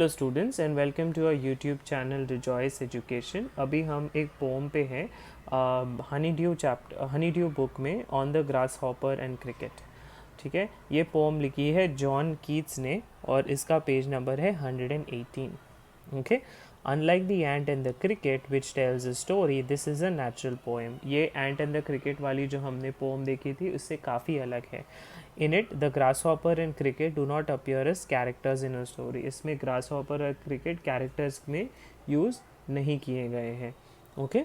Hello students and welcome to our YouTube channel rejoice education. अभी हम एक poem पे हैं हनी ड्यू बुक में on the grasshopper and cricket. ठीक है, ये पोम लिखी है जॉन कीट्स ने और इसका पेज नंबर है 118। Okay, unlike the ant and the cricket which tells a story, this is a natural poem. ये एंट एंड द क्रिकेट वाली जो हमने पोम देखी थी उससे काफ़ी अलग है। In it the grasshopper and cricket do not appear as characters in a story. इसमें ग्रास हॉपर और क्रिकेट कैरेक्टर्स में यूज़ नहीं किए गए हैं। Okay,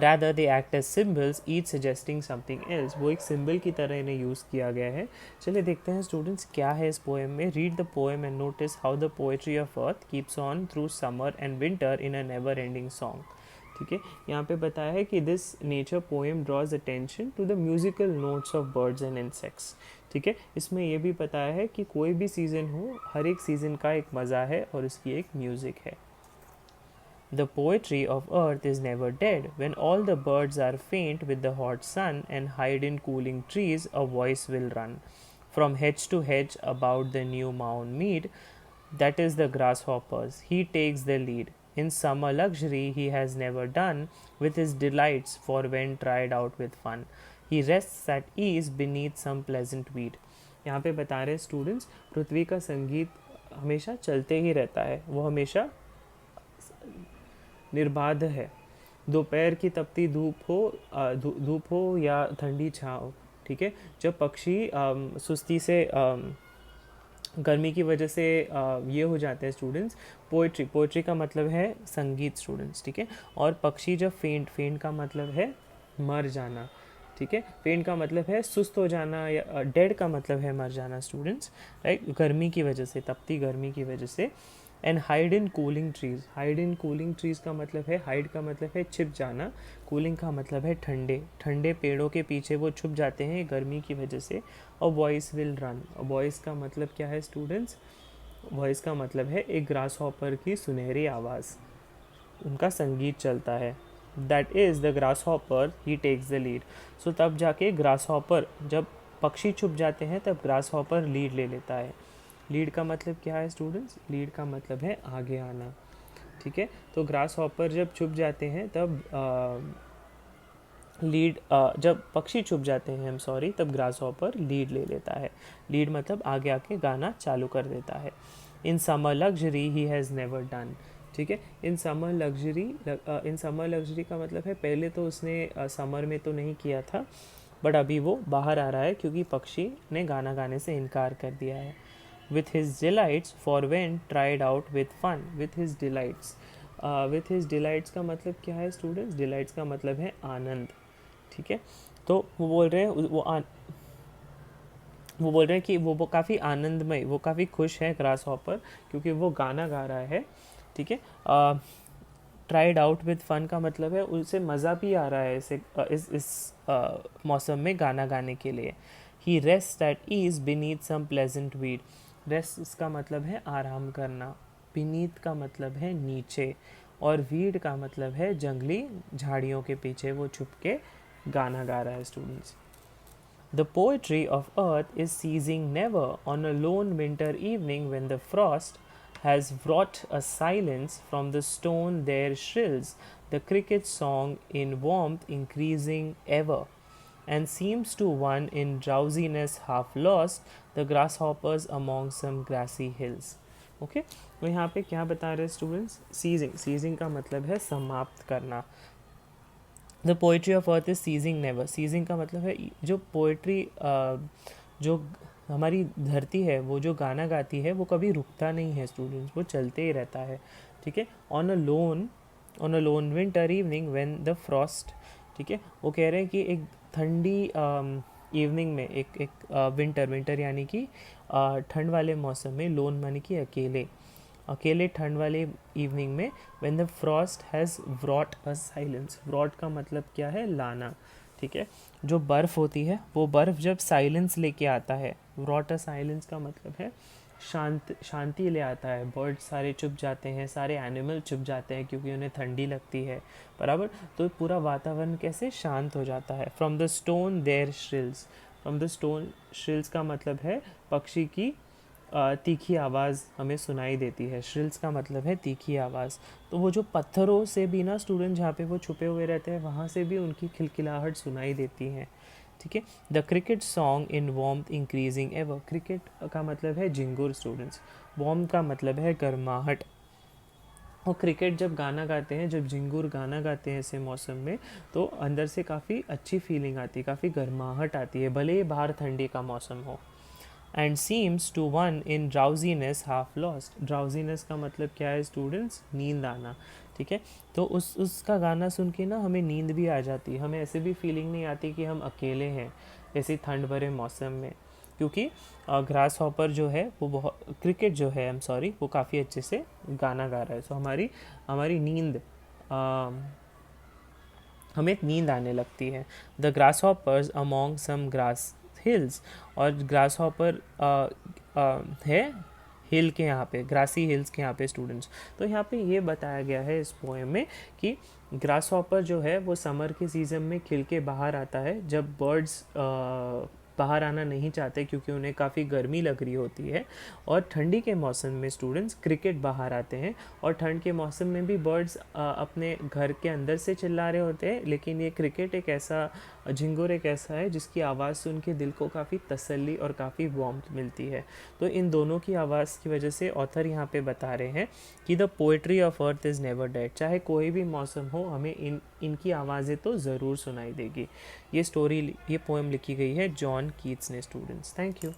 rather they act as symbols, each suggesting something else। वो एक सिंबल की तरह इन्हें यूज़ किया गया है। चलिए देखते हैं स्टूडेंट्स क्या है इस पोएम में। Read the poem and notice how the poetry of earth keeps on through summer and winter in a never ending song. ठीक है, यहाँ पे बताया है कि this nature poem draws attention to the musical notes of birds and insects. ठीक है, इसमें ये भी बताया है कि कोई भी सीज़न हो, हर एक सीज़न का एक मज़ा है और इसकी एक म्यूज़िक है। The poetry of earth is never dead. When all the birds are faint with the hot sun and hide in cooling trees, a voice will run from hedge to hedge about the new mown mead. That is the grasshopper's. He takes the lead. In summer luxury he has never done with his delights, for when tried out with fun, he rests at ease beneath some pleasant weed. यहाँ पे बता रहे students, पृथ्वी का संगीत हमेशा चलते ही रहता है, वो हमेशा निर्बाध है। दोपहर की तपती धूप हो या ठंडी छाँव। ठीक है, जब पक्षी सुस्ती से गर्मी की वजह से ये हो जाते हैं स्टूडेंट्स। पोइट्री का मतलब है संगीत स्टूडेंट्स। ठीक है, और पक्षी जब फेंट का मतलब है मर जाना। ठीक है, फेंट का मतलब है सुस्त हो जाना, या डेड का मतलब है मर जाना स्टूडेंट्स, राइट, गर्मी की वजह से, तपती गर्मी की वजह से। And hide in cooling trees. Hide in cooling trees का मतलब है, हाइड का मतलब है छिप जाना, कूलिंग का मतलब है ठंडे ठंडे पेड़ों के पीछे वो छुप जाते हैं गर्मी की वजह से। और वॉइस विल रन। वॉइस का मतलब क्या है स्टूडेंट्स? वॉइस का मतलब है एक ग्रास हॉपर की सुनहरी आवाज़, उनका संगीत चलता है। That is the grasshopper, he takes the lead. So तब जाके ग्रास हॉपर, जब पक्षी छुप जाते हैं तब ग्रास हॉपर लीड ले लेता है। लीड का मतलब क्या है स्टूडेंट्स? लीड का मतलब है आगे आना। ठीक है, तो ग्रास हॉपर जब छुप जाते हैं तब जब पक्षी छुप जाते हैं, हम सॉरी, तब ग्रास हॉपर लीड ले लेता है। लीड मतलब आगे आके गाना चालू कर देता है। In summer luxury he has never done. ठीक है, इन समर लग्जरी का मतलब है पहले तो उसने समर में तो नहीं किया था, बट अभी वो बाहर आ रहा है क्योंकि पक्षी ने गाना गाने से इनकार कर दिया है। With his delights, for when tried out with fun, with his delights, with his delights का मतलब क्या है स्टूडेंट्स? डिलाइट्स का मतलब है आनंद। ठीक है, तो वो बोल रहे हैं वो बोल रहे हैं कि वो काफ़ी आनंदमय, वो काफ़ी खुश है ग्रास हॉपर, क्योंकि वो गाना गा रहा है। ठीक है, ट्राइड आउट विद फन का मतलब है उसे मज़ा भी आ रहा है इस मौसम में गाना गाने के लिए। He rest at ease beneath some pleasant weed. Rest इसका मतलब है आराम करना, बीनीथ का मतलब है नीचे, और वीड का मतलब है जंगली झाड़ियों के पीछे वो छुप के गाना गा रहा है students. The poetry of earth is ceasing never on a lone winter evening when the frost has wrought a silence from the stone there shrills the cricket's song in warmth increasing ever, and seems to one in drowsiness half lost the grasshoppers among some grassy hills। Okay, तो यहाँ पे क्या बता रहे हैं students? Seizing का मतलब है समाप्त करना। The poetry of earth is ceasing never. Ceasing का मतलब है जो पोइट्री, जो हमारी धरती है, वो जो गाना गाती है वो कभी रुकता नहीं है स्टूडेंट्स, वो चलते ही रहता है। ठीक है, on a loan winter evening when the Frost. ठीक है, वो कह रहे हैं कि एक ठंडी इवनिंग में, एक विंटर यानी कि ठंड वाले मौसम में, लोन मानी कि अकेले ठंड वाले इवनिंग में, when the frost has wrought a silence. Wrought का मतलब क्या है? लाना। ठीक है, जो बर्फ़ होती है वो बर्फ़ जब साइलेंस लेके आता है, व्रॉट अ साइलेंस का मतलब है शांति ले आता है। बर्ड सारे चुप जाते हैं, सारे एनिमल चुप जाते हैं क्योंकि उन्हें ठंडी लगती है, बराबर। तो पूरा वातावरण कैसे शांत हो जाता है। From the stone there shrills. From the stone, shrills का मतलब है पक्षी की तीखी आवाज़ हमें सुनाई देती है। श्रिल्स का मतलब है तीखी आवाज़। तो वो जो पत्थरों से भी ना स्टूडेंट जहाँ पे वो छुपे हुए रहते हैं वहाँ से भी उनकी खिलखिलाहट सुनाई देती है। ठीक है। The cricket song in warmth increasing ever. Cricket का मतलब है झिंगुर स्टूडेंट्स। वॉर्म का मतलब है गर्माहट। और क्रिकेट जब गाना गाते हैं, जब झिंगुर गाना गाते हैं ऐसे मौसम में, तो अंदर से काफ़ी अच्छी फीलिंग आती है, काफ़ी गर्माहट आती है, भले ही बाहर ठंडी का मौसम हो। And seems to one in drowsiness half lost. Drowsiness का मतलब क्या है स्टूडेंट्स? नींद आना। ठीक है। तो उसका गाना सुन के ना हमें नींद भी आ जाती है, हमें ऐसे भी फीलिंग नहीं आती कि हम अकेले हैं ऐसे ठंड भरे मौसम में, क्योंकि ग्रास हॉपर जो है वो बहुत, क्रिकेट जो है, आई एम सॉरी, वो काफ़ी अच्छे से गाना गा रहा है। सो हमारी हमारी नींद, हमें नींद आने लगती है। The grasshoppers among some grass hills. और ग्रास हॉपर है हिल के यहाँ पे, ग्रासी हिल्स के यहाँ पे स्टूडेंट्स। तो यहाँ पे ये बताया गया है इस पोएम में कि ग्रास हॉपर जो है वो समर के सीज़न में खिल के बाहर आता है, जब बर्ड्स बाहर आना नहीं चाहते क्योंकि उन्हें काफ़ी गर्मी लग रही होती है। और ठंडी के मौसम में स्टूडेंट्स क्रिकेट बाहर आते हैं। और ठंड के मौसम में भी बर्ड्स अपने घर के अंदर से चिल्ला रहे होते हैं, लेकिन ये क्रिकेट एक ऐसा, झिंगुर एक ऐसा है जिसकी आवाज़ सुन के दिल को काफ़ी तसल्ली और काफ़ी वार्मथ मिलती है। तो इन दोनों की आवाज़ की वजह से ऑथर यहाँ पे बता रहे हैं कि the poetry of earth is never dead. चाहे कोई भी मौसम हो, हमें इनकी आवाज़ें तो ज़रूर सुनाई देगी। ये पोएम लिखी गई है जॉन कीट्स ने स्टूडेंट्स। Thank you.